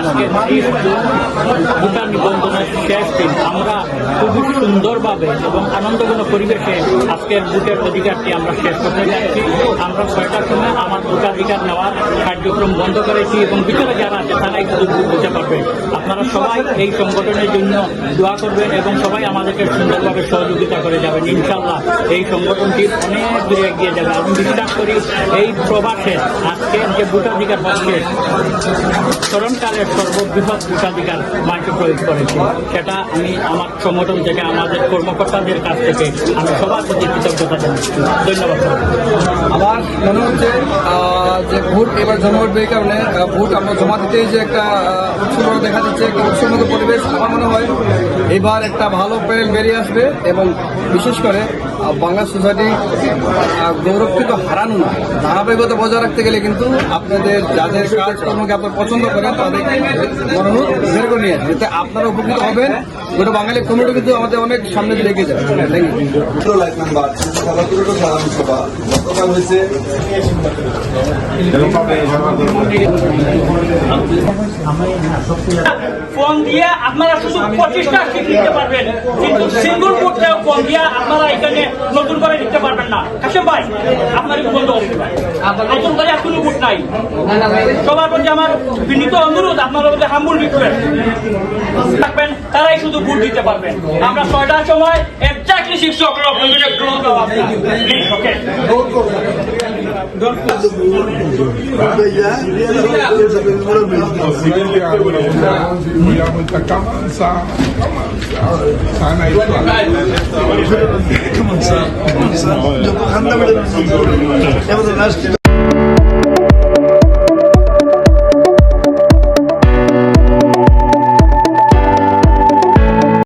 আজকে ভোটার নিবন্ধনের শেষ দিন আমরা খুবই সুন্দরভাবে এবং আনন্দঘন পরিবেশে আজকের ভোটের অধিকারটি আমরা শেষ করতে যাচ্ছি। আমরা 6টার সময় আমার ভোটাধিকার নেওয়ার কার্যক্রম বন্ধ করেছি এবং ভিতরে যারা আছে তারাই শুধু বুঝতে পারবে। আপনারা সবাই এই সংগঠনের জন্য দোয়া করবেন এবং সবাই আমাদেরকে সুন্দরভাবে সহযোগিতা করে যাবেন। ইনশাআল্লাহ এই সংগঠনটি অনেক দূরে এগিয়ে যাবে। আমি বিশ্বাস করি এই প্রবাসে আজকের যে ভোটাধিকার হচ্ছে স্মরণকালের সর্ববৃহৎ ভোটাধিকার মাঠে প্রয়োগ করেছে, সেটা আমি আমার সংগঠন থেকে আমাদের কর্মকর্তাদের কাছ থেকে আমি সবার প্রতি কৃতজ্ঞতা জানাচ্ছি। ধন্যবাদ। আমার মনে হচ্ছে যে ভোট এবার জমা উঠবে এই কারণে ভোট আমরা জমা দিতেই যে একটা উৎসব দেখা যাচ্ছে, একটা উৎসবমুখী পরিবেশ। আমার মনে হয় এবার একটা ভালো প্যানেল বেরিয়ে আসবে এবং বিশেষ করে বাংলা সোসাইটি গৌরবকে তো হারানো না, ধারাবাহিকতা বজায় রাখতে গেলে কিন্তু আপনাদের যাদের কাজকর্মকে আপনারা পছন্দ করেন তাদের মনোনয়ন বের করে নিয়ে যাতে আপনারা উপকৃত হবেন। গোটা বাঙালি কমিটি কিন্তু আমাদের অনেক সামনে দিয়ে লেগে যাবে। গতকাল হয়েছে ফোন দিয়ে আপনারা শুধু 25টা সিট নিতে পারবেন, কিন্তু সিঙ্গল বুথেও ফোন দিয়ে আপনারা এখানে নতুন করে নিতে পারবেন না। কাশেম ভাই আপনার বন্ধ করতে পারেন, নতুন করে আর কোনো বুথ নাই। সবার প্রতি আমার বিনীত অনুরোধ, আপনারা মধ্যে হাম্বুল রিকোয়েস্ট থাকবেন, তারাই শুধু ভোট দিতে পারবেন। আমরা 6টার সময় এক্স্যাক্টলি 6 o'clock ক্লোজ দেওয়া প্লিজ। Okay vogliamo avanzare.